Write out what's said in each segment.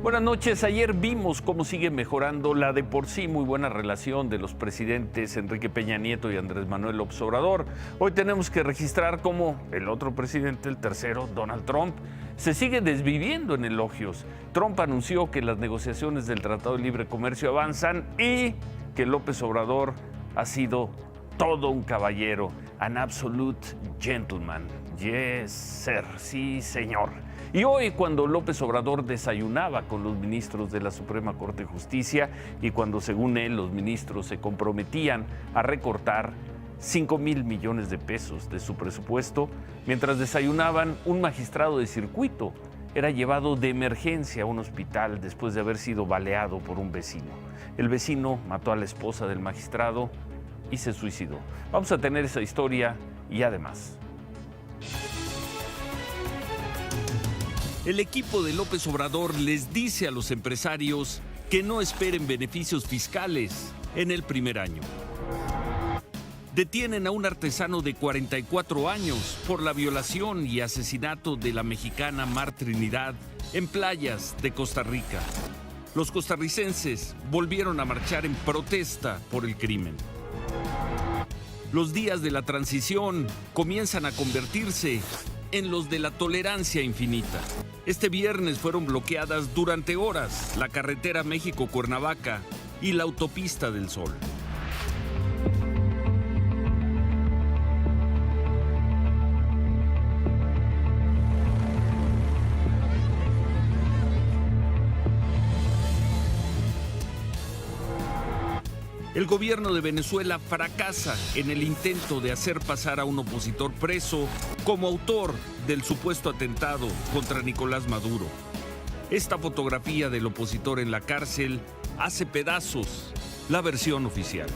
Buenas noches. Ayer vimos cómo sigue mejorando la de por sí muy buena relación de los presidentes Enrique Peña Nieto y Andrés Manuel López Obrador. Hoy tenemos que registrar cómo el otro presidente, el tercero, Donald Trump, se sigue desviviendo en elogios. Trump anunció que las negociaciones del Tratado de Libre Comercio avanzan y que López Obrador ha sido todo un caballero, an absolute gentleman. Yes, sir. Sí, señor. Y hoy, cuando López Obrador desayunaba con los ministros de la Suprema Corte de Justicia y cuando, según él, los ministros se comprometían a recortar 5,000 millones de pesos de su presupuesto, mientras desayunaban, un magistrado de circuito era llevado de emergencia a un hospital después de haber sido baleado por un vecino. El vecino mató a la esposa del magistrado y se suicidó. Vamos a tener esa historia y además. El equipo de López Obrador les dice a los empresarios que no esperen beneficios fiscales en el primer año. Detienen a un artesano de 44 años por la violación y asesinato de la mexicana Mar Trinidad en playas de Costa Rica. Los costarricenses volvieron a marchar en protesta por el crimen. Los días de la transición comienzan a convertirse en los de la tolerancia infinita. Este viernes fueron bloqueadas durante horas la carretera México-Cuernavaca y la autopista del Sol. El gobierno de Venezuela fracasa en el intento de hacer pasar a un opositor preso como autor del supuesto atentado contra Nicolás Maduro. Esta fotografía del opositor en la cárcel hace pedazos la versión oficial.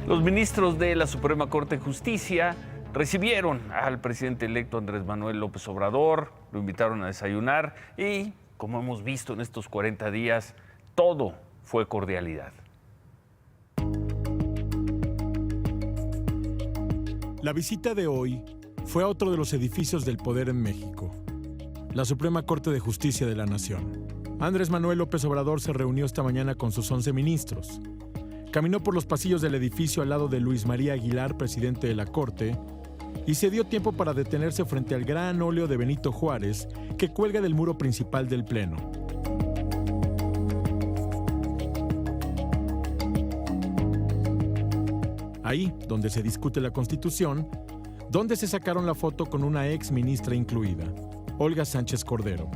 Los ministros de la Suprema Corte de Justicia recibieron al presidente electo Andrés Manuel López Obrador, lo invitaron a desayunar y, como hemos visto en estos 40 días, todo fue cordialidad. La visita de hoy fue a otro de los edificios del poder en México, la Suprema Corte de Justicia de la Nación. Andrés Manuel López Obrador se reunió esta mañana con sus 11 ministros. Caminó por los pasillos del edificio al lado de Luis María Aguilar, presidente de la Corte, y se dio tiempo para detenerse frente al gran óleo de Benito Juárez que cuelga del muro principal del Pleno. Ahí, donde se discute la Constitución, donde se sacaron la foto con una ex ministra incluida, Olga Sánchez Cordero.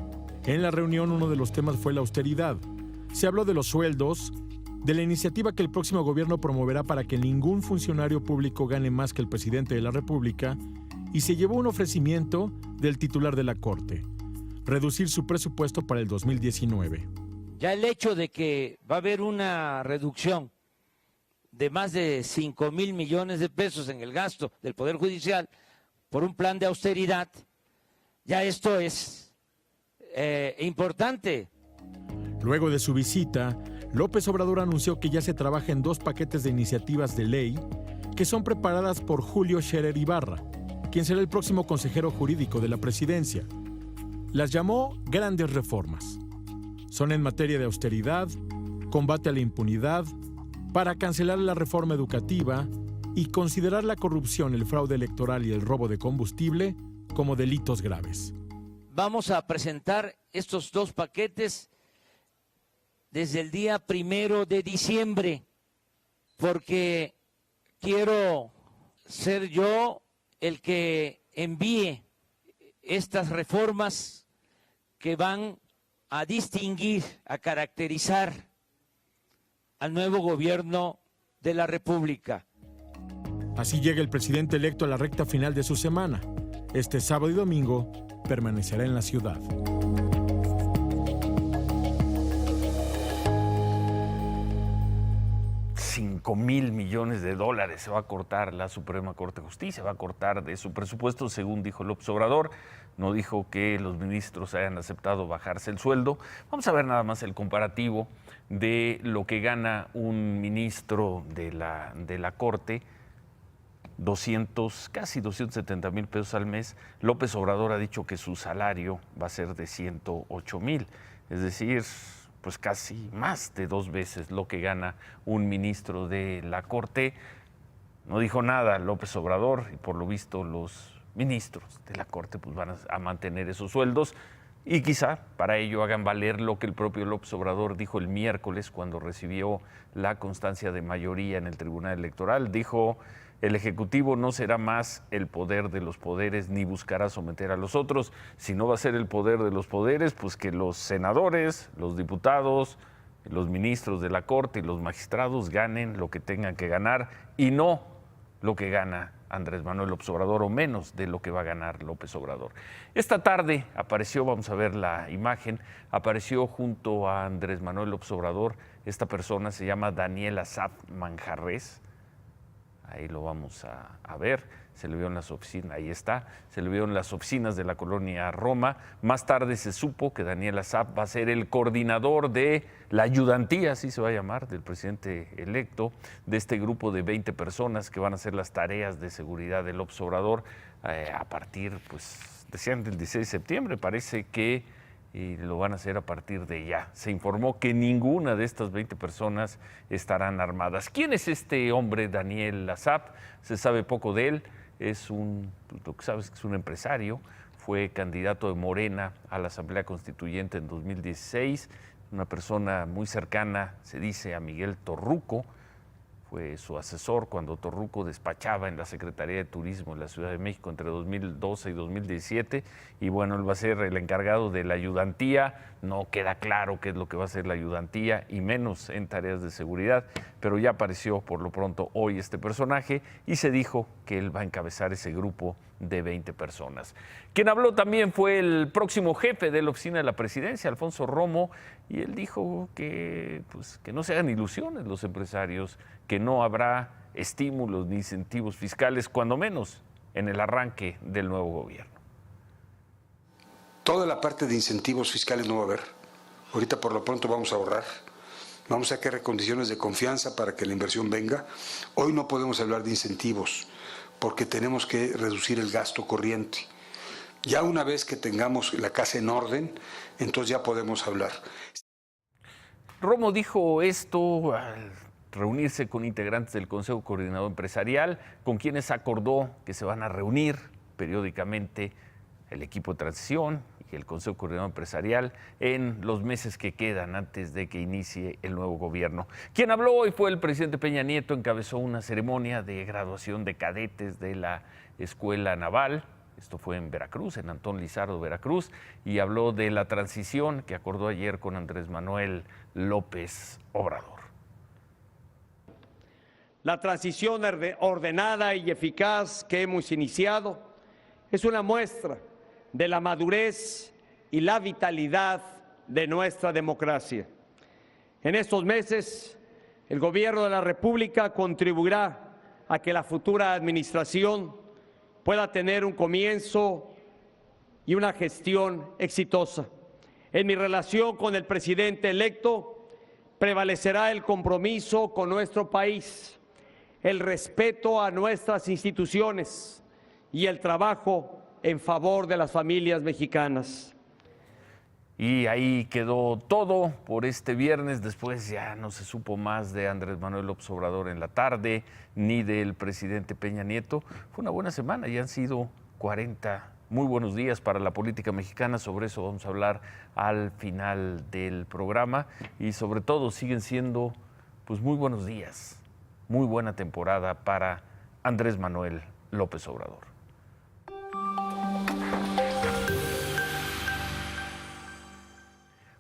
En la reunión uno de los temas fue la austeridad. Se habló de los sueldos, de la iniciativa que el próximo gobierno promoverá para que ningún funcionario público gane más que el presidente de la República, y se llevó un ofrecimiento del titular de la Corte: reducir su presupuesto para el 2019. Ya el hecho de que va a haber una reducción de más de 5,000 millones de pesos en el gasto del Poder Judicial por un plan de austeridad, ya esto es importante. Luego de su visita, López Obrador anunció que ya se trabaja en 2 paquetes de iniciativas de ley que son preparadas por Julio Scherer Ibarra, quien será el próximo consejero jurídico de la presidencia. Las llamó grandes reformas. Son en materia de austeridad, combate a la impunidad, para cancelar la reforma educativa y considerar la corrupción, el fraude electoral y el robo de combustible como delitos graves. Vamos a presentar estos 2 paquetes desde el día 1 de diciembre, porque quiero ser yo el que envíe estas reformas que van a distinguir, a caracterizar al nuevo gobierno de la República. Así llega el presidente electo a la recta final de su semana. Este sábado y domingo permanecerá en la ciudad. $5,000 millones se va a cortar la Suprema Corte de Justicia, va a cortar de su presupuesto, según dijo López Obrador. no dijo que los ministros hayan aceptado bajarse el sueldo. Vamos a ver nada más el comparativo de lo que gana un ministro de la Corte, casi 270 mil pesos al mes. López Obrador ha dicho que su salario va a ser de 108 mil, es decir, pues casi más de 2 veces lo que gana un ministro de la Corte. No dijo nada López Obrador y por lo visto los ministros de la Corte pues van a mantener esos sueldos y quizá para ello hagan valer lo que el propio López Obrador dijo el miércoles cuando recibió la constancia de mayoría en el Tribunal Electoral. Dijo: el Ejecutivo no será más el poder de los poderes ni buscará someter a los otros. Si no va a ser el poder de los poderes, pues que los senadores, los diputados, los ministros de la Corte y los magistrados ganen lo que tengan que ganar y no lo que gana Andrés Manuel López Obrador, o menos de lo que va a ganar López Obrador. Esta tarde apareció, vamos a ver la imagen, apareció junto a Andrés Manuel López Obrador. Esta persona se llama Daniel Asaf Manjarrés. Ahí lo vamos a ver, se le vio en las oficinas, ahí está, se le vio en las oficinas de la colonia Roma. Más tarde se supo que Daniel Asaf va a ser el coordinador de la ayudantía, así se va a llamar, del presidente electo, de este grupo de 20 personas que van a hacer las tareas de seguridad del López Obrador a partir, pues, decían del 16 de septiembre, parece que y lo van a hacer a partir de ya. Se informó que ninguna de estas 20 personas estarán armadas. ¿Quién es este hombre, Daniel Asaf? Se sabe poco de él. Lo que sabes es que es un empresario. Fue candidato de Morena a la Asamblea Constituyente en 2016. Una persona muy cercana, se dice, a Miguel Torruco. Fue su asesor cuando Torruco despachaba en la Secretaría de Turismo de la Ciudad de México entre 2012 y 2017. Y bueno, él va a ser el encargado de la ayudantía. No queda claro qué es lo que va a hacer la ayudantía y menos en tareas de seguridad. Pero ya apareció por lo pronto hoy este personaje y se dijo que él va a encabezar ese grupo de 20 personas. Quien habló también fue el próximo jefe de la oficina de la presidencia, Alfonso Romo, y él dijo que no se hagan ilusiones los empresarios, que no habrá estímulos ni incentivos fiscales, cuando menos en el arranque del nuevo gobierno. Toda la parte de incentivos fiscales no va a haber. Ahorita por lo pronto vamos a ahorrar. Vamos a crear condiciones de confianza para que la inversión venga. Hoy no podemos hablar de incentivos porque tenemos que reducir el gasto corriente. Ya una vez que tengamos la casa en orden, entonces ya podemos hablar. Romo dijo esto al reunirse con integrantes del Consejo Coordinador Empresarial, con quienes acordó que se van a reunir periódicamente el equipo de transición y el Consejo Coordinador Empresarial en los meses que quedan antes de que inicie el nuevo gobierno. Quien habló hoy fue el presidente Peña Nieto. Encabezó una ceremonia de graduación de cadetes de la Escuela Naval. Esto fue en Veracruz, en Antón Lizardo, Veracruz, y habló de la transición que acordó ayer con Andrés Manuel López Obrador. La transición ordenada y eficaz que hemos iniciado es una muestra de la madurez y la vitalidad de nuestra democracia. En estos meses, el Gobierno de la República contribuirá a que la futura administración pueda tener un comienzo y una gestión exitosa. En mi relación con el presidente electo, prevalecerá el compromiso con nuestro país, el respeto a nuestras instituciones y el trabajo en favor de las familias mexicanas. Y ahí quedó todo por este viernes. Después ya no se supo más de Andrés Manuel López Obrador en la tarde, ni del presidente Peña Nieto. Fue una buena semana, ya han sido 40 muy buenos días para la política mexicana. Sobre eso vamos a hablar al final del programa. Y sobre todo siguen siendo pues muy buenos días, muy buena temporada para Andrés Manuel López Obrador.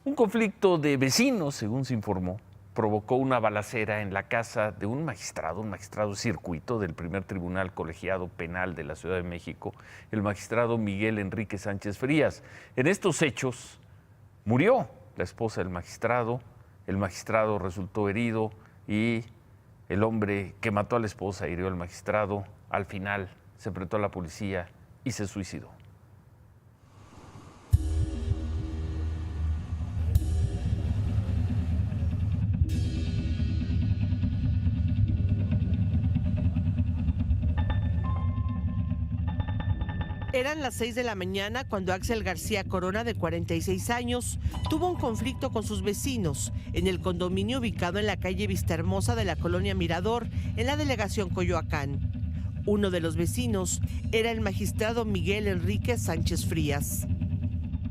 Un conflicto de vecinos, según se informó, provocó una balacera en la casa de un magistrado circuito del primer tribunal colegiado penal de la Ciudad de México, el magistrado Miguel Enrique Sánchez Frías. En estos hechos murió la esposa del magistrado, el magistrado resultó herido y el hombre que mató a la esposa hirió al magistrado. Al final se enfrentó a la policía y se suicidó. Eran las 6 de la mañana cuando Axel García Corona, de 46 años, tuvo un conflicto con sus vecinos en el condominio ubicado en la calle Vistahermosa de la colonia Mirador, en la delegación Coyoacán. Uno de los vecinos era el magistrado Miguel Enrique Sánchez Frías.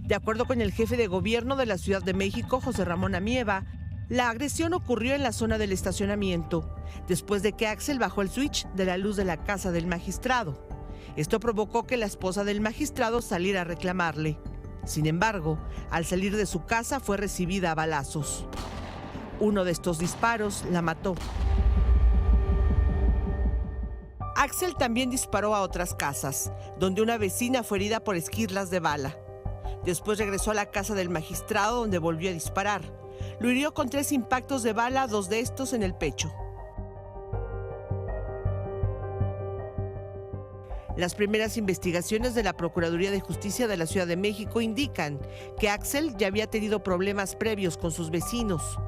De acuerdo con el jefe de gobierno de la Ciudad de México, José Ramón Amieva, la agresión ocurrió en la zona del estacionamiento, después de que Axel bajó el switch de la luz de la casa del magistrado. Esto provocó que la esposa del magistrado saliera a reclamarle. Sin embargo, al salir de su casa fue recibida a balazos. Uno de estos disparos la mató. Axel también disparó a otras casas, donde una vecina fue herida por esquirlas de bala. Después regresó a la casa del magistrado, donde volvió a disparar. Lo hirió con 3 impactos de bala, 2 de estos en el pecho. Las primeras investigaciones de la Procuraduría de Justicia de la Ciudad de México indican que Axel ya había tenido problemas previos con sus vecinos.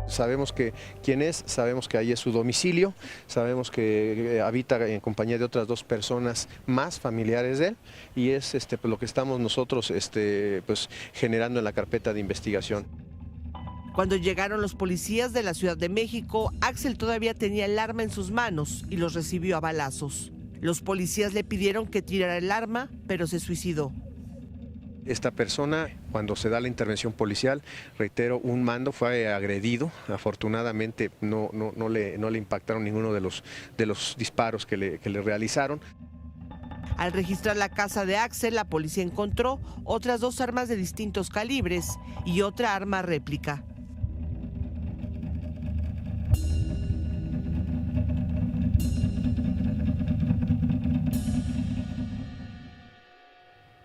Sabemos quién es, sabemos que ahí es su domicilio, sabemos que habita en compañía de otras 2 personas más familiares de él, y es pues, lo que estamos nosotros pues, generando en la carpeta de investigación. Cuando llegaron los policías de la Ciudad de México, Axel todavía tenía el arma en sus manos y los recibió a balazos. Los policías le pidieron que tirara el arma, pero se suicidó. Esta persona, cuando se da la intervención policial, reitero, un mando, fue agredido. Afortunadamente no le impactaron ninguno de los disparos que le realizaron. Al registrar la casa de Axel, la policía encontró otras 2 armas de distintos calibres y otra arma réplica.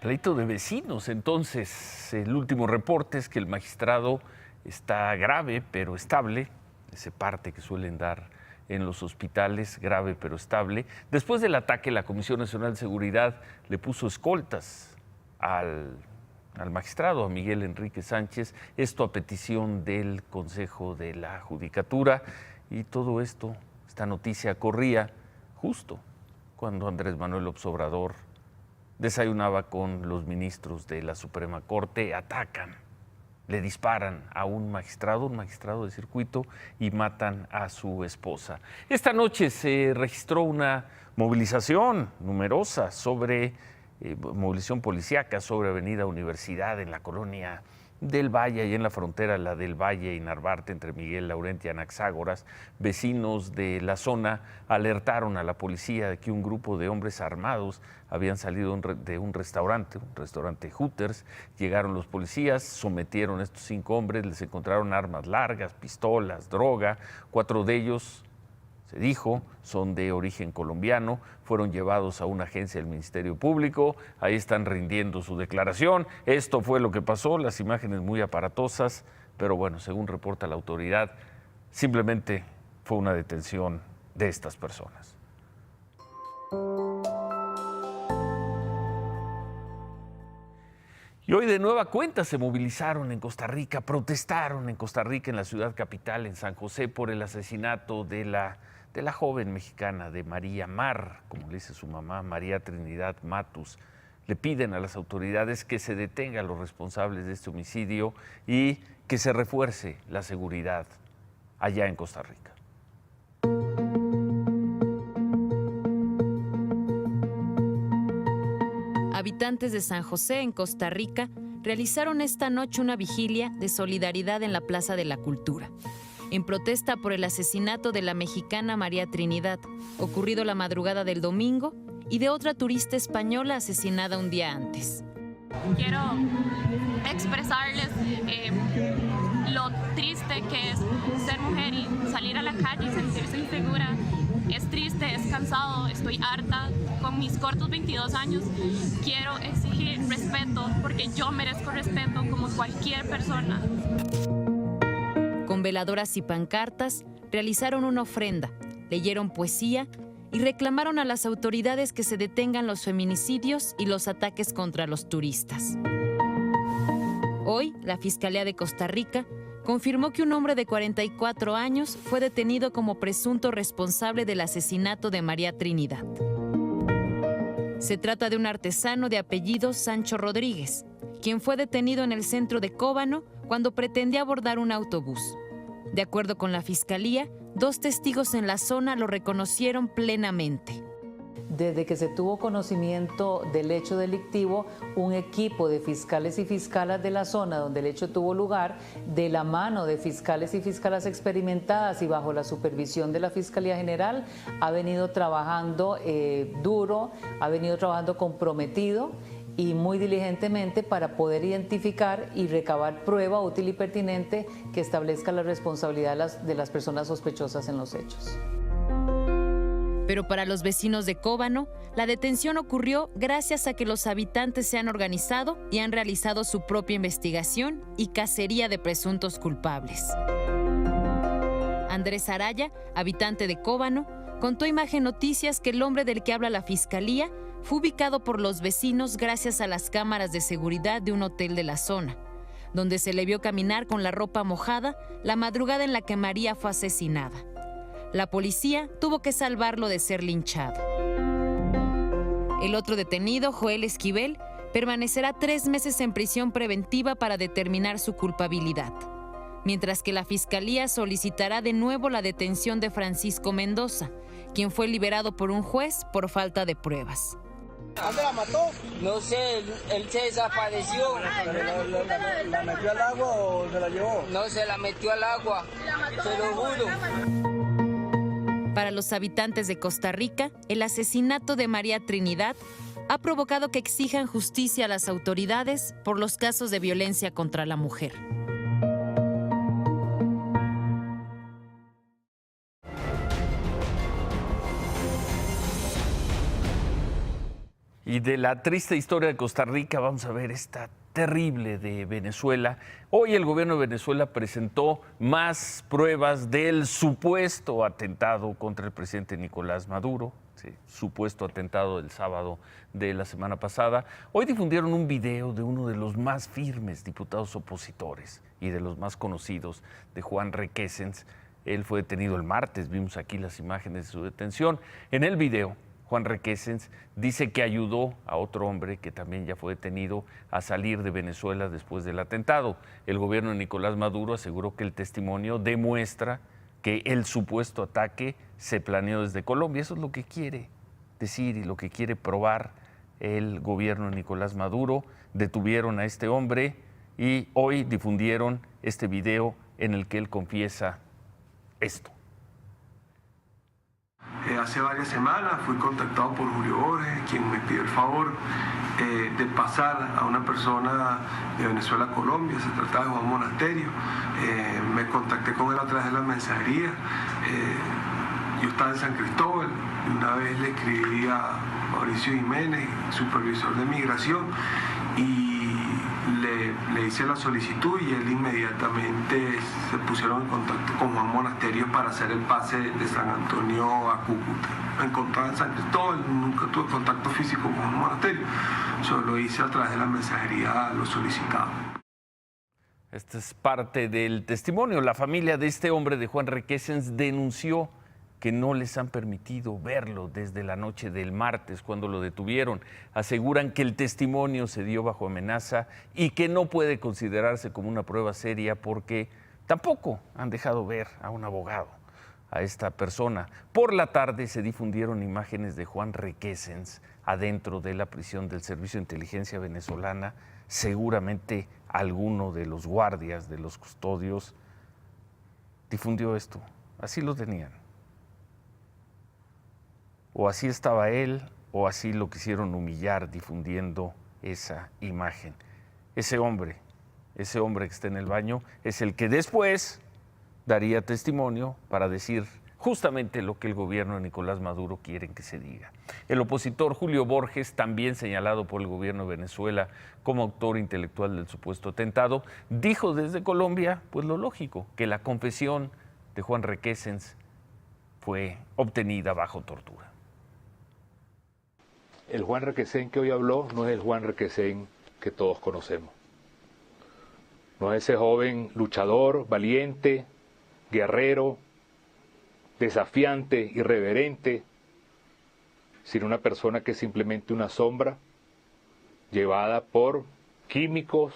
Pleito de vecinos. Entonces, el último reporte es que el magistrado está grave pero estable, ese parte que suelen dar en los hospitales, grave pero estable. Después del ataque, la Comisión Nacional de Seguridad le puso escoltas al magistrado, a Miguel Enrique Sánchez, esto a petición del Consejo de la Judicatura, y todo esto, esta noticia corría justo cuando Andrés Manuel López Obrador desayunaba con los ministros de la Suprema Corte. Atacan, le disparan a un magistrado de circuito, y matan a su esposa. Esta noche se registró una movilización numerosa movilización policíaca sobre Avenida Universidad en la colonia del Valle, y en la frontera, la del Valle y Narvarte, entre Miguel Laurenti y Anaxágoras. Vecinos de la zona alertaron a la policía de que un grupo de hombres armados habían salido de un restaurante Hooters. Llegaron los policías, sometieron a estos 5 hombres, les encontraron armas largas, pistolas, droga. 4 de ellos, se dijo, son de origen colombiano, fueron llevados a una agencia del Ministerio Público, ahí están rindiendo su declaración. Esto fue lo que pasó, las imágenes muy aparatosas, pero bueno, según reporta la autoridad, simplemente fue una detención de estas personas. Y hoy de nueva cuenta se movilizaron en Costa Rica, protestaron en Costa Rica, en la ciudad capital, en San José, por el asesinato de la joven mexicana, de María Mar, como le dice su mamá, María Trinidad Matus. Le piden a las autoridades que se detengan a los responsables de este homicidio y que se refuerce la seguridad allá en Costa Rica. Habitantes de San José, en Costa Rica, realizaron esta noche una vigilia de solidaridad en la Plaza de la Cultura, en protesta por el asesinato de la mexicana María Trinidad, ocurrido la madrugada del domingo, y de otra turista española asesinada un día antes. Quiero expresarles lo triste que es ser mujer y salir a la calle y sentirse insegura. Es triste, es cansado, estoy harta. Con mis cortos 22 años quiero exigir respeto, porque yo merezco respeto como cualquier persona. Con veladoras y pancartas, realizaron una ofrenda, leyeron poesía y reclamaron a las autoridades que se detengan los feminicidios y los ataques contra los turistas. Hoy, la Fiscalía de Costa Rica confirmó que un hombre de 44 años fue detenido como presunto responsable del asesinato de María Trinidad. Se trata de un artesano de apellido Sancho Rodríguez, quien fue detenido en el centro de Cóbano cuando pretendía abordar un autobús. De acuerdo con la Fiscalía, 2 testigos en la zona lo reconocieron plenamente. Desde que se tuvo conocimiento del hecho delictivo, un equipo de fiscales y fiscalas de la zona donde el hecho tuvo lugar, de la mano de fiscales y fiscalas experimentadas y bajo la supervisión de la Fiscalía General, ha venido trabajando duro, ha venido trabajando comprometido y muy diligentemente para poder identificar y recabar prueba útil y pertinente que establezca la responsabilidad de las personas sospechosas en los hechos. Pero para los vecinos de Cóbano, la detención ocurrió gracias a que los habitantes se han organizado y han realizado su propia investigación y cacería de presuntos culpables. Andrés Araya, habitante de Cóbano, contó a Imagen Noticias que el hombre del que habla la Fiscalía fue ubicado por los vecinos gracias a las cámaras de seguridad de un hotel de la zona, donde se le vio caminar con la ropa mojada la madrugada en la que María fue asesinada. La policía tuvo que salvarlo de ser linchado. El otro detenido, Joel Esquivel, permanecerá 3 meses en prisión preventiva para determinar su culpabilidad, mientras que la Fiscalía solicitará de nuevo la detención de Francisco Mendoza, quien fue liberado por un juez por falta de pruebas. ¿Dónde la mató? No sé, él se desapareció. ¿La metió al agua o se la llevó? No, se la metió al agua, se lo juro. Para los habitantes de Costa Rica, el asesinato de María Trinidad ha provocado que exijan justicia a las autoridades por los casos de violencia contra la mujer. Y de la triste historia de Costa Rica vamos a ver esta terrible de Venezuela. Hoy el gobierno de Venezuela presentó más pruebas del supuesto atentado contra el presidente Nicolás Maduro, sí, supuesto atentado del sábado de la semana pasada. Hoy difundieron un video de uno de los más firmes diputados opositores y de los más conocidos, de Juan Requesens. Él fue detenido el martes, vimos aquí las imágenes de su detención. En el video, Juan Requesens dice que ayudó a otro hombre que también ya fue detenido a salir de Venezuela después del atentado. El gobierno de Nicolás Maduro aseguró que el testimonio demuestra que el supuesto ataque se planeó desde Colombia. Eso es lo que quiere decir y lo que quiere probar el gobierno de Nicolás Maduro. Detuvieron a este hombre y hoy difundieron este video en el que él confiesa esto. Hace varias semanas fui contactado por Julio Borges, quien me pidió el favor de pasar a una persona de Venezuela a Colombia. Se trataba de Juan Monasterio. Me contacté con él a través de la mensajería. Yo estaba en San Cristóbal y una vez le escribí a Mauricio Jiménez, supervisor de migración, y le hice la solicitud y él inmediatamente se pusieron en contacto con Juan Monasterio para hacer el pase de San Antonio a Cúcuta. Me encontraba en San Cristóbal, nunca tuve contacto físico con Juan Monasterio, solo hice a través de la mensajería lo solicitado. Esta es parte del testimonio. La familia de este hombre, de Juan Requesens, denunció que no les han permitido verlo desde la noche del martes cuando lo detuvieron. Aseguran que el testimonio se dio bajo amenaza y que no puede considerarse como una prueba seria porque tampoco han dejado ver a un abogado, a esta persona. Por la tarde se difundieron imágenes de Juan Requesens adentro de la prisión del Servicio de Inteligencia venezolana. Seguramente alguno de los guardias, de los custodios, difundió esto. Así lo tenían. O así estaba él, o así lo quisieron humillar difundiendo esa imagen. Ese hombre que está en el baño es el que después daría testimonio para decir justamente lo que el gobierno de Nicolás Maduro quiere que se diga. El opositor Julio Borges, también señalado por el gobierno de Venezuela como autor intelectual del supuesto atentado, dijo desde Colombia, pues lo lógico, que la confesión de Juan Requesens fue obtenida bajo tortura. El Juan Requesens que hoy habló no es el Juan Requesens que todos conocemos. No es ese joven luchador, valiente, guerrero, desafiante, irreverente, sino una persona que es simplemente una sombra llevada por químicos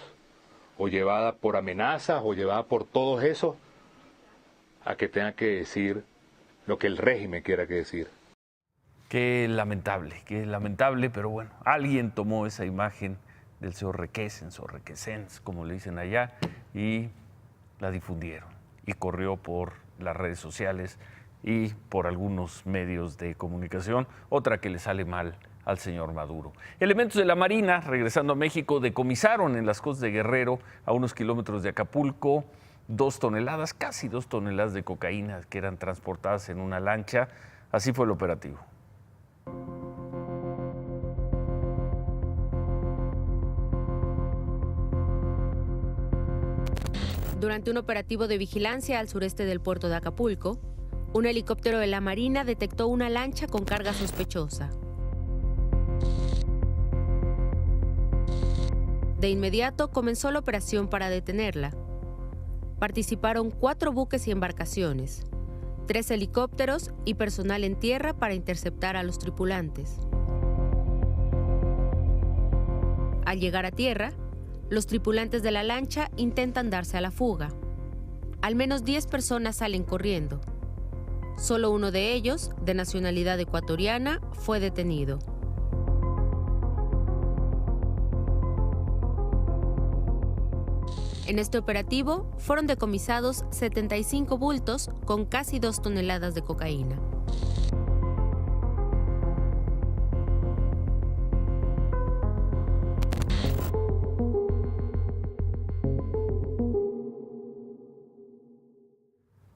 o llevada por amenazas o llevada por todo eso a que tenga que decir lo que el régimen quiera que decir. Qué lamentable, pero bueno, alguien tomó esa imagen del señor Requesens o Requesens, como le dicen allá, y la difundieron y corrió por las redes sociales y por algunos medios de comunicación, otra que le sale mal al señor Maduro. Elementos de la Marina, regresando a México, decomisaron en las costas de Guerrero, a unos kilómetros de Acapulco, 2 toneladas, casi 2 toneladas de cocaína que eran transportadas en una lancha. Así fue el operativo. Durante un operativo de vigilancia al sureste del puerto de Acapulco, un helicóptero de la Marina detectó una lancha con carga sospechosa. De inmediato comenzó la operación para detenerla. Participaron 4 buques y embarcaciones, 3 helicópteros y personal en tierra para interceptar a los tripulantes. Al llegar a tierra, los tripulantes de la lancha intentan darse a la fuga. Al menos 10 personas salen corriendo. Solo uno de ellos, de nacionalidad ecuatoriana, fue detenido. En este operativo fueron decomisados 75 bultos con casi 2 toneladas de cocaína.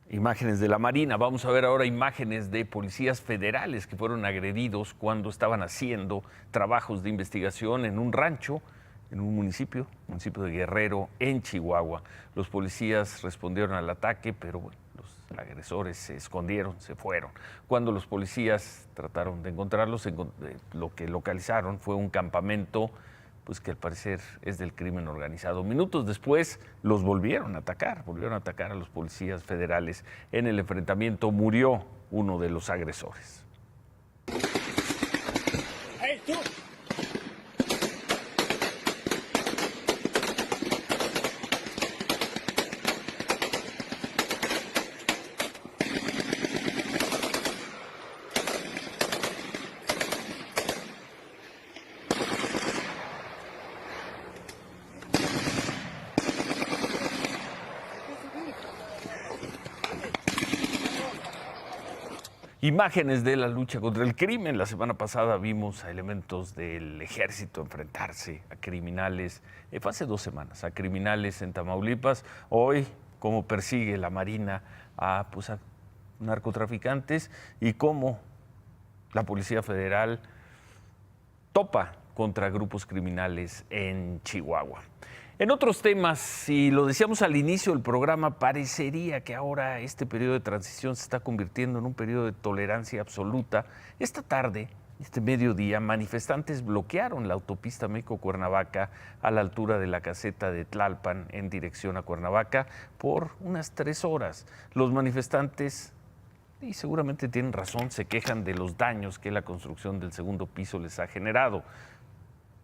Imágenes de la Marina. Vamos a ver ahora imágenes de policías federales que fueron agredidos cuando estaban haciendo trabajos de investigación en un rancho, en un municipio de Guerrero, en Chihuahua. Los policías respondieron al ataque, pero bueno, los agresores se escondieron, se fueron. Cuando los policías trataron de encontrarlos, lo que localizaron fue un campamento pues que al parecer es del crimen organizado. Minutos después los volvieron a atacar a los policías federales. En el enfrentamiento murió uno de los agresores. ¡Hey, tú! Imágenes de la lucha contra el crimen. La semana pasada vimos a elementos del ejército enfrentarse a criminales, fue hace 2 semanas, a criminales en Tamaulipas. Hoy, cómo persigue la Marina a narcotraficantes y cómo la Policía Federal topa contra grupos criminales en Chihuahua. En otros temas, y lo decíamos al inicio del programa, parecería que ahora este periodo de transición se está convirtiendo en un periodo de tolerancia absoluta. Esta tarde, este mediodía, manifestantes bloquearon la autopista México-Cuernavaca a la altura de la caseta de Tlalpan en dirección a Cuernavaca por unas 3 horas. Los manifestantes, y seguramente tienen razón, se quejan de los daños que la construcción del segundo piso les ha generado.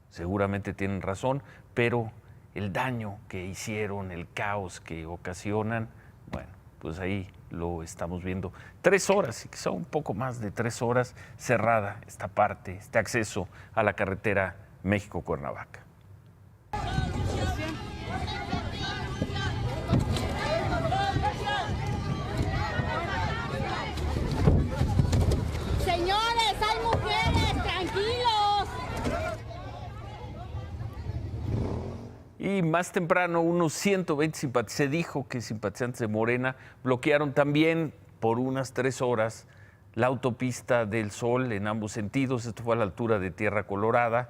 Seguramente tienen razón, pero el daño que hicieron, el caos que ocasionan, bueno, pues ahí lo estamos viendo. 3 horas, y quizá un poco más de 3 horas, cerrada esta parte, este acceso a la carretera México-Cuernavaca. Señores, hay mujeres, tranquilos. Y más temprano, unos 120 simpatizantes, se dijo que simpatizantes de Morena bloquearon también por unas 3 horas la autopista del Sol en ambos sentidos. Esto fue a la altura de Tierra Colorada.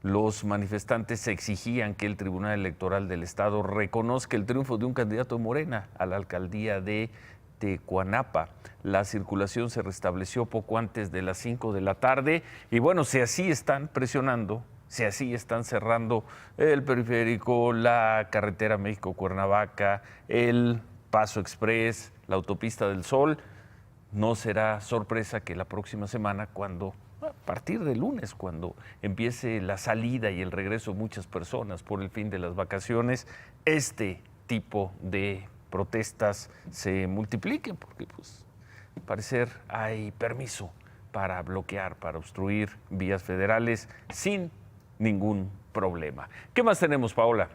Los manifestantes exigían que el Tribunal Electoral del Estado reconozca el triunfo de un candidato de Morena a la alcaldía de Tecuanapa. La circulación se restableció poco antes de las 5 de la tarde y bueno, si así están presionando, si así están cerrando el periférico, la carretera México-Cuernavaca, el Paso Express, la autopista del Sol, no será sorpresa que la próxima semana, cuando a partir de lunes, cuando empiece la salida y el regreso de muchas personas por el fin de las vacaciones, este tipo de protestas se multipliquen, porque pues al parecer hay permiso para bloquear, para obstruir vías federales sin ningún problema. ¿Qué más tenemos, Paola?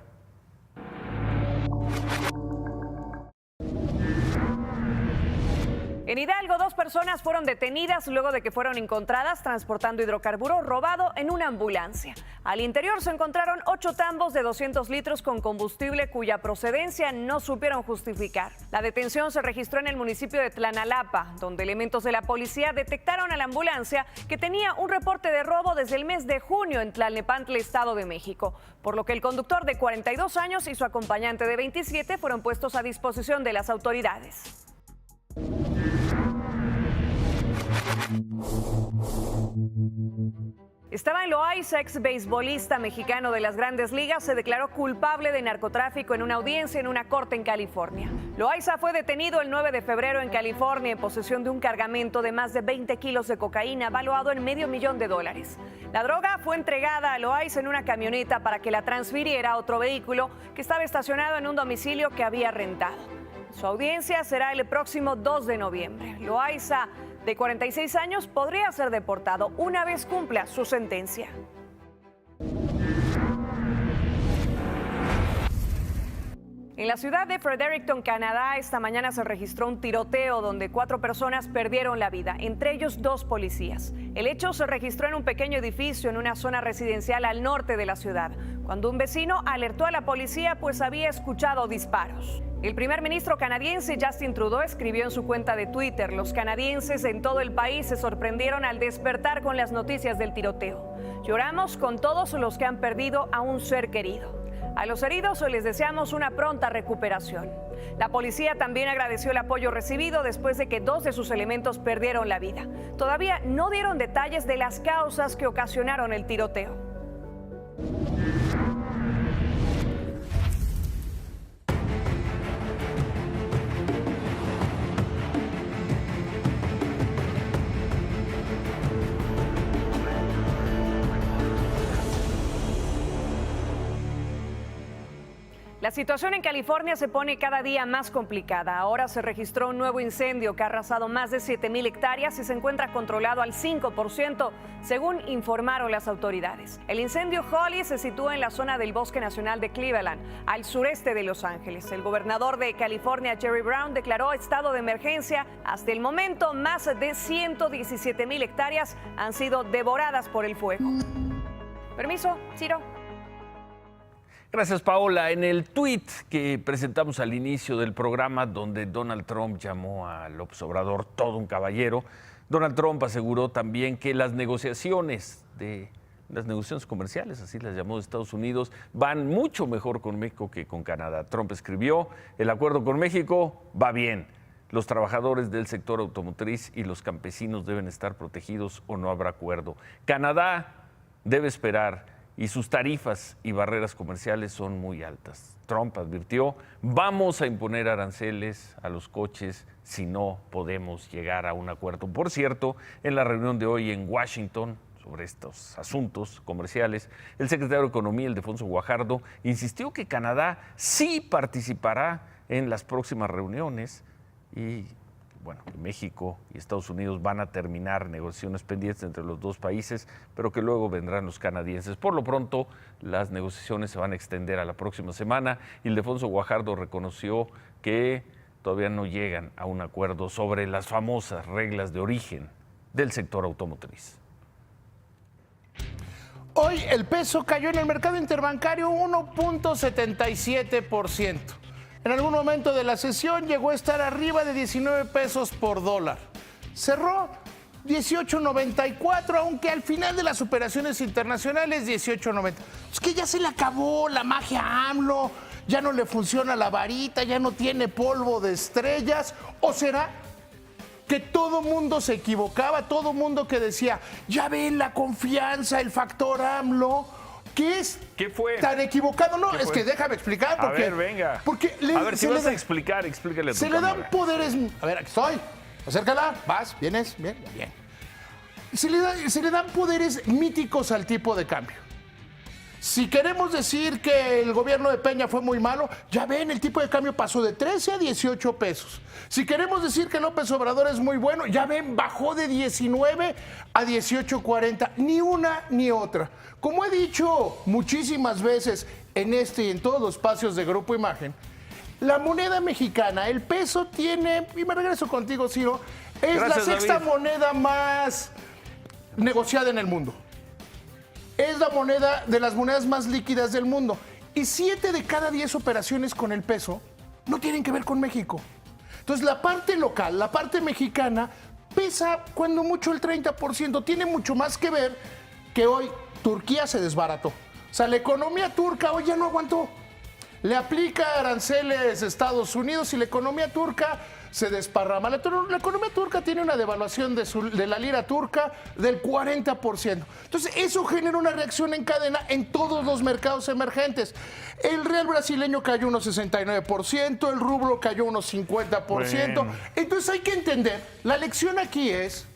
En Hidalgo, 2 personas fueron detenidas luego de que fueron encontradas transportando hidrocarburo robado en una ambulancia. Al interior se encontraron 8 tambos de 200 litros con combustible cuya procedencia no supieron justificar. La detención se registró en el municipio de Tlanalapa, donde elementos de la policía detectaron a la ambulancia que tenía un reporte de robo desde el mes de junio en Tlalnepantla, Estado de México, por lo que el conductor de 42 años y su acompañante de 27 fueron puestos a disposición de las autoridades. Esteban Loaiza, ex beisbolista mexicano de las Grandes Ligas, se declaró culpable de narcotráfico en una audiencia en una corte en California. Loaiza fue detenido el 9 de febrero en California en posesión de un cargamento de más de 20 kilos de cocaína valuado en $500,000. La droga fue entregada a Loaiza en una camioneta para que la transfiriera a otro vehículo que estaba estacionado en un domicilio que había rentado. Su audiencia será el próximo 2 de noviembre. Loaiza, de 46 años, podría ser deportado una vez cumpla su sentencia. En la ciudad de Fredericton, Canadá, esta mañana se registró un tiroteo donde 4 personas perdieron la vida, entre ellos 2 policías. El hecho se registró en un pequeño edificio en una zona residencial al norte de la ciudad, cuando un vecino alertó a la policía pues había escuchado disparos. El primer ministro canadiense Justin Trudeau escribió en su cuenta de Twitter: los canadienses en todo el país se sorprendieron al despertar con las noticias del tiroteo. Lloramos con todos los que han perdido a un ser querido. A los heridos les deseamos una pronta recuperación. La policía también agradeció el apoyo recibido después de que 2 de sus elementos perdieron la vida. Todavía no dieron detalles de las causas que ocasionaron el tiroteo. La situación en California se pone cada día más complicada. Ahora se registró un nuevo incendio que ha arrasado más de 7,000 hectáreas y se encuentra controlado al 5%, según informaron las autoridades. El incendio Holly se sitúa en la zona del Bosque Nacional de Cleveland, al sureste de Los Ángeles. El gobernador de California, Jerry Brown, declaró estado de emergencia. Hasta el momento, más de 117,000 hectáreas han sido devoradas por el fuego. Permiso, Ciro. Gracias, Paola. En el tuit que presentamos al inicio del programa, donde Donald Trump llamó a López Obrador todo un caballero, Donald Trump aseguró también que las negociaciones comerciales, así las llamó de Estados Unidos, van mucho mejor con México que con Canadá. Trump escribió: el acuerdo con México va bien. Los trabajadores del sector automotriz y los campesinos deben estar protegidos o no habrá acuerdo. Canadá debe esperar y sus tarifas y barreras comerciales son muy altas. Trump advirtió: vamos a imponer aranceles a los coches si no podemos llegar a un acuerdo. Por cierto, en la reunión de hoy en Washington sobre estos asuntos comerciales, el secretario de Economía, Ildefonso Guajardo, insistió que Canadá sí participará en las próximas reuniones y bueno, que México y Estados Unidos van a terminar negociaciones pendientes entre los dos países, pero que luego vendrán los canadienses. Por lo pronto, las negociaciones se van a extender a la próxima semana. Ildefonso Guajardo reconoció que todavía no llegan a un acuerdo sobre las famosas reglas de origen del sector automotriz. Hoy el peso cayó en el mercado interbancario 1.77%. En algún momento de la sesión llegó a estar arriba de 19 pesos por dólar. Cerró 18.94, aunque al final de las operaciones internacionales 18.90. Es que ya se le acabó la magia a AMLO, ya no le funciona la varita, ya no tiene polvo de estrellas. ¿O será que todo mundo se equivocaba, todo mundo que decía, ya ven la confianza, el factor AMLO? ¿Qué fue? Tan equivocado, no, es que déjame explicar. Porque, a ver, venga. Porque a ver, si vas a explicar, explícale a tu se cámara. le dan poderes. A ver, aquí estoy. Acércala, vas, vienes, bien. se le dan poderes míticos al tipo de cambio. Si queremos decir que el gobierno de Peña fue muy malo, ya ven, el tipo de cambio pasó de 13 a 18 pesos. Si queremos decir que López Obrador es muy bueno, ya ven, bajó de 19 a 18.40. Ni una ni otra. Como he dicho muchísimas veces en este y en todos los espacios de Grupo Imagen, la moneda mexicana, el peso tiene, y me regreso contigo, Ciro, es Gracias, la sexta David. moneda más negociada en el mundo. Es la moneda de las monedas más líquidas del mundo. Y 7 de cada 10 operaciones con el peso no tienen que ver con México. Entonces, la parte local, la parte mexicana, pesa cuando mucho el 30%. Tiene mucho más que ver que hoy Turquía se desbarató. O sea, la economía turca hoy ya no aguantó. Le aplica aranceles a Estados Unidos y la economía turca se desparrama. La economía turca tiene una devaluación de la lira turca del 40%. Entonces, eso genera una reacción en cadena en todos los mercados emergentes. El real brasileño cayó unos 69%, el rublo cayó unos 50%. Bueno. Entonces, hay que entender, la lección aquí es,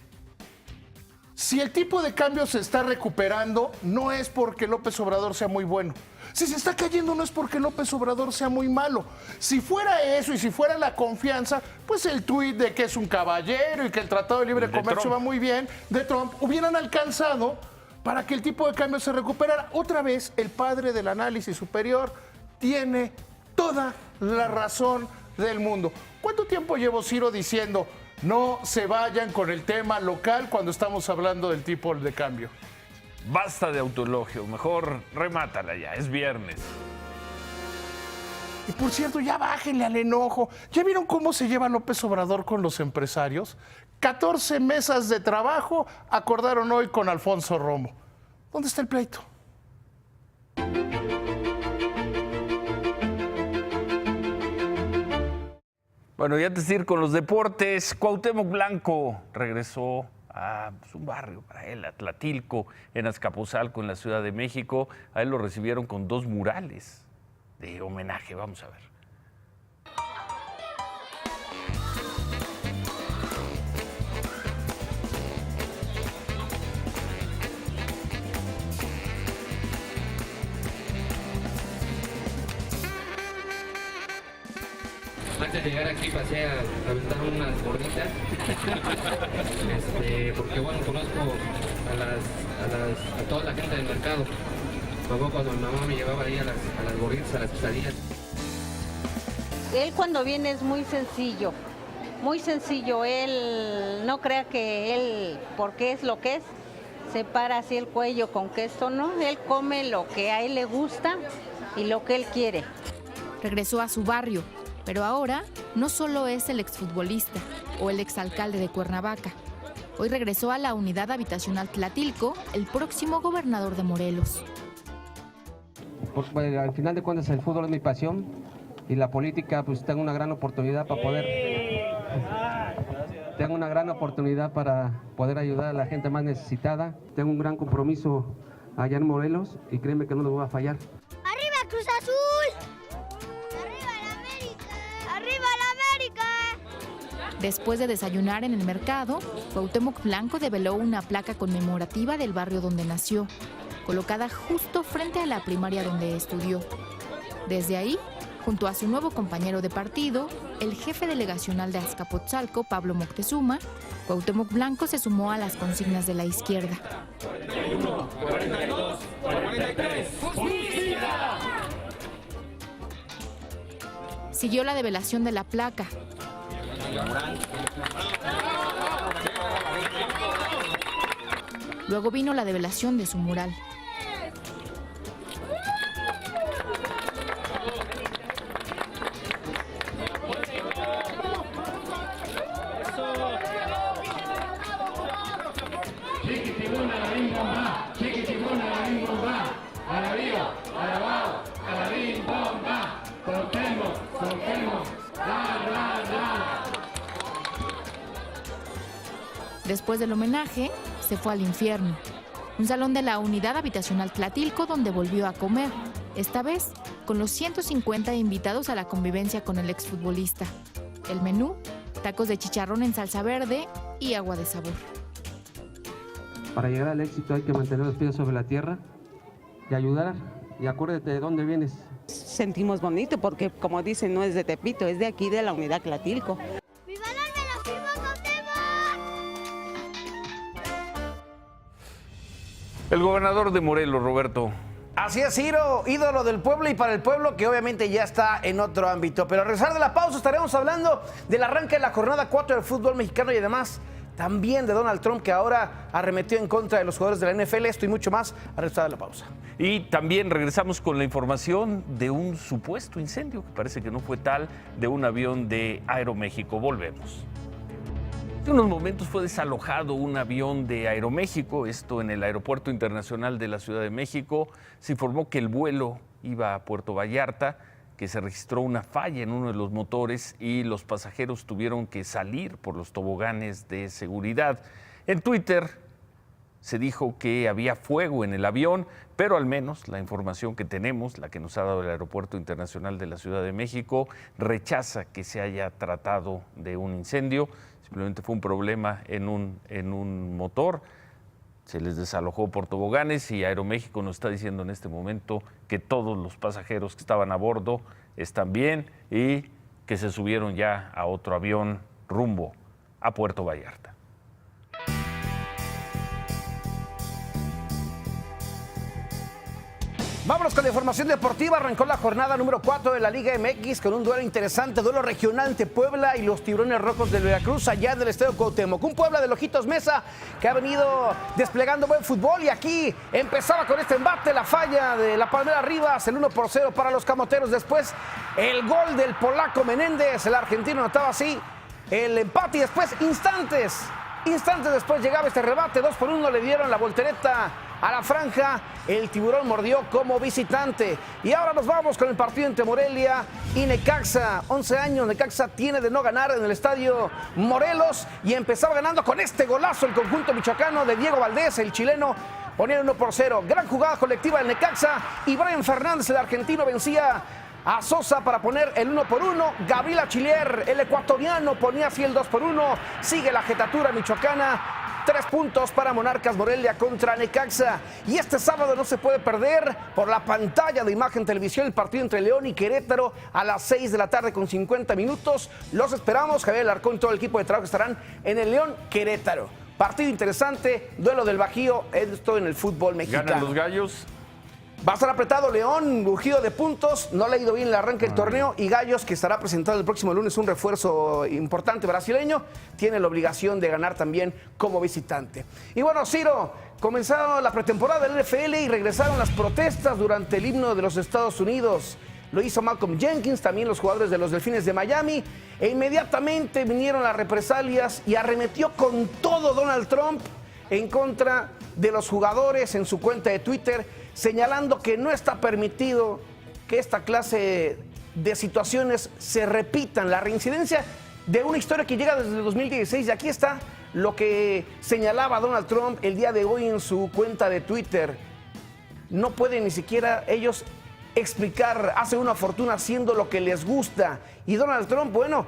si el tipo de cambio se está recuperando, no es porque López Obrador sea muy bueno. Si se está cayendo, no es porque López Obrador sea muy malo. Si fuera eso y si fuera la confianza, pues el tuit de que es un caballero y que el Tratado de Libre Comercio va muy bien, de Trump, hubieran alcanzado para que el tipo de cambio se recuperara. Otra vez, el padre del análisis superior tiene toda la razón del mundo. ¿Cuánto tiempo llevo, Ciro, diciendo no se vayan con el tema local cuando estamos hablando del tipo de cambio? Basta de autoelogio, mejor remátala ya, es viernes. Y por cierto, ya bájenle al enojo. ¿Ya vieron cómo se lleva López Obrador con los empresarios? 14 mesas de trabajo acordaron hoy con Alfonso Romo. ¿Dónde está el pleito? Bueno, y antes de ir con los deportes, Cuauhtémoc Blanco regresó a un barrio para él, Atlatilco, en Azcapotzalco, en la Ciudad de México. A él lo recibieron con 2 murales de homenaje. Vamos a ver. Antes de llegar aquí pasé a aventar unas gorditas, porque bueno, conozco a toda la gente del mercado. Luego cuando mi mamá me llevaba ahí a las gorditas, a las quesadillas. Él cuando viene es muy sencillo, él no crea que él, porque es lo que es, se para así el cuello con que esto no, él come lo que a él le gusta y lo que él quiere. Regresó a su barrio. Pero ahora no solo es el exfutbolista o el exalcalde de Cuernavaca. Hoy regresó a la unidad habitacional Tlatilco el próximo gobernador de Morelos. Pues, al final de cuentas el fútbol es mi pasión y la política, pues tengo una gran oportunidad para poder ayudar a la gente más necesitada. Tengo un gran compromiso allá en Morelos y créeme que no lo voy a fallar. ¡Arriba Cruz Azul! Después de desayunar en el mercado, Cuauhtémoc Blanco develó una placa conmemorativa del barrio donde nació, colocada justo frente a la primaria donde estudió. Desde ahí, junto a su nuevo compañero de partido, el jefe delegacional de Azcapotzalco, Pablo Moctezuma, Cuauhtémoc Blanco se sumó a las consignas de la izquierda. 41, 42, 43, ¡justicia! Siguió la develación de la placa. Luego vino la develación de su mural. Después del homenaje, se fue al infierno, un salón de la unidad habitacional Tlatilco donde volvió a comer, esta vez con los 150 invitados a la convivencia con el exfutbolista. El menú, tacos de chicharrón en salsa verde y agua de sabor. Para llegar al éxito hay que mantener los pies sobre la tierra y ayudar. Y acuérdate de dónde vienes. Sentimos bonito porque, como dicen, no es de Tepito, es de aquí, de la unidad Tlatilco. El gobernador de Morelos, Roberto. Así es, Ciro, ídolo del pueblo y para el pueblo, que obviamente ya está en otro ámbito. Pero al regresar de la pausa estaremos hablando del arranque de la jornada 4 del fútbol mexicano y además también de Donald Trump, que ahora arremetió en contra de los jugadores de la NFL. Esto y mucho más al regresar de la pausa. Y también regresamos con la información de un supuesto incendio, que parece que no fue tal, de un avión de Aeroméxico. Volvemos. Hace unos momentos fue desalojado un avión de Aeroméxico, esto en el Aeropuerto Internacional de la Ciudad de México. Se informó que el vuelo iba a Puerto Vallarta, que se registró una falla en uno de los motores y los pasajeros tuvieron que salir por los toboganes de seguridad. En Twitter se dijo que había fuego en el avión, pero al menos la información que tenemos, la que nos ha dado el Aeropuerto Internacional de la Ciudad de México, rechaza que se haya tratado de un incendio. Simplemente fue un problema en un motor. Se les desalojó por toboganes y Aeroméxico nos está diciendo en este momento que todos los pasajeros que estaban a bordo están bien y que se subieron ya a otro avión rumbo a Puerto Vallarta. Vámonos con la información deportiva. Arrancó la jornada número 4 de la Liga MX con un duelo interesante, duelo regional entre Puebla y los Tiburones Rojos de Veracruz, allá en el Estadio Cuauhtémoc. Un Puebla de Ojitos Meza que ha venido desplegando buen fútbol y aquí empezaba con este embate, la falla de la Palmera Rivas, el 1-0 para los camoteros. Después el gol del polaco Menéndez, el argentino anotaba así el empate y después instantes después llegaba este rebate, 2-1, le dieron la voltereta a la franja, el Tiburón mordió como visitante. Y ahora nos vamos con el partido entre Morelia y Necaxa. 11 años Necaxa tiene de no ganar en el estadio Morelos y empezaba ganando con este golazo el conjunto michoacano de Diego Valdés, el chileno. Ponía 1-0. Gran jugada colectiva del Necaxa y Brian Fernández, el argentino, vencía a Sosa para poner el 1-1. Gabriel Achiller, el ecuatoriano, ponía así el 2-1. Sigue la jetatura michoacana. 3 puntos para Monarcas Morelia contra Necaxa. Y este sábado no se puede perder por la pantalla de Imagen Televisión el partido entre León y Querétaro a las 6 de la tarde con 50 minutos. Los esperamos. Javier Alarcón y todo el equipo de trabajo estarán en el León Querétaro. Partido interesante, duelo del Bajío, esto en el fútbol mexicano. ¿Ganan los Gallos? Va a estar apretado León, urgido de puntos, no le ha ido bien el arranque del torneo y Gallos, que estará presentado el próximo lunes, un refuerzo importante brasileño, tiene la obligación de ganar también como visitante. Y bueno, Ciro, comenzó la pretemporada del NFL y regresaron las protestas durante el himno de los Estados Unidos. Lo hizo Malcolm Jenkins, también los jugadores de los Delfines de Miami, e inmediatamente vinieron las represalias y arremetió con todo Donald Trump en contra de los jugadores en su cuenta de Twitter, señalando que no está permitido que esta clase de situaciones se repitan. La reincidencia de una historia que llega desde el 2016 y aquí está lo que señalaba Donald Trump el día de hoy en su cuenta de Twitter. No pueden ni siquiera ellos explicar, hacen una fortuna haciendo lo que les gusta. Y Donald Trump, bueno,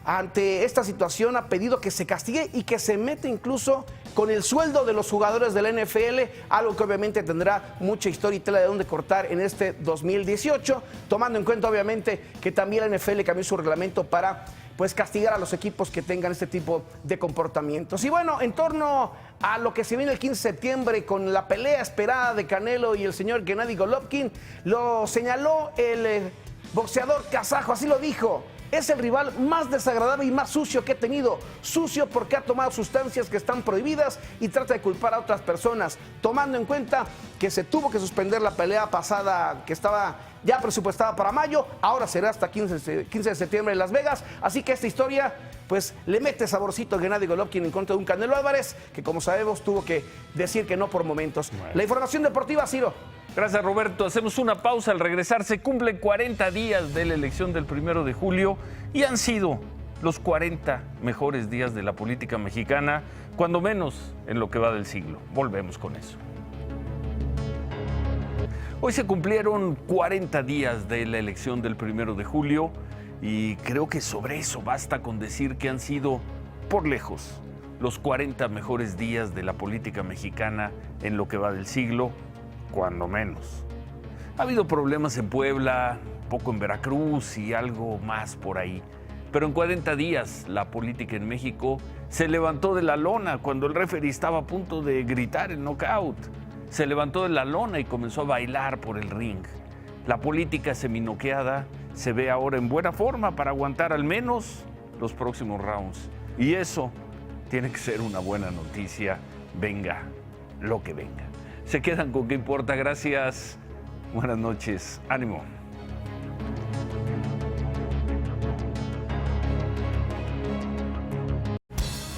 ante esta situación ha pedido que se castigue y que se mete incluso con el sueldo de los jugadores de la NFL, algo que obviamente tendrá mucha historia y tela de dónde cortar en este 2018, tomando en cuenta obviamente que también la NFL cambió su reglamento para pues castigar a los equipos que tengan este tipo de comportamientos. Y bueno, en torno a lo que se viene el 15 de septiembre con la pelea esperada de Canelo y el señor Gennady Golovkin, lo señaló el boxeador kazajo, así lo dijo. Es el rival más desagradable y más sucio que he tenido. Sucio porque ha tomado sustancias que están prohibidas y trata de culpar a otras personas, tomando en cuenta que se tuvo que suspender la pelea pasada que estaba ya presupuestada para mayo, ahora será hasta 15 de septiembre en Las Vegas. Así que esta historia pues le mete saborcito a Gennady Golovkin en contra de un Canelo Álvarez que, como sabemos, tuvo que decir que no por momentos. Bueno. La información deportiva, Ciro. Gracias, Roberto. Hacemos una pausa. Al regresar se cumplen 40 días de la elección del 1 de julio y han sido los 40 mejores días de la política mexicana, cuando menos en lo que va del siglo. Volvemos con eso. Hoy se cumplieron 40 días de la elección del 1 de julio y creo que sobre eso basta con decir que han sido, por lejos, los 40 mejores días de la política mexicana en lo que va del siglo, cuando menos. Ha habido problemas en Puebla, poco en Veracruz y algo más por ahí. Pero en 40 días la política en México se levantó de la lona cuando el referee estaba a punto de gritar el knockout. Se levantó de la lona y comenzó a bailar por el ring. La política seminoqueada se ve ahora en buena forma para aguantar al menos los próximos rounds. Y eso tiene que ser una buena noticia, venga lo que venga. Se quedan con ¿Qué importa? Gracias. Buenas noches. Ánimo.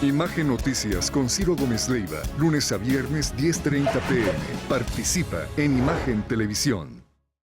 Imagen Noticias con Ciro Gómez Leiva, lunes a viernes 10:30 p.m. Participa en Imagen Televisión.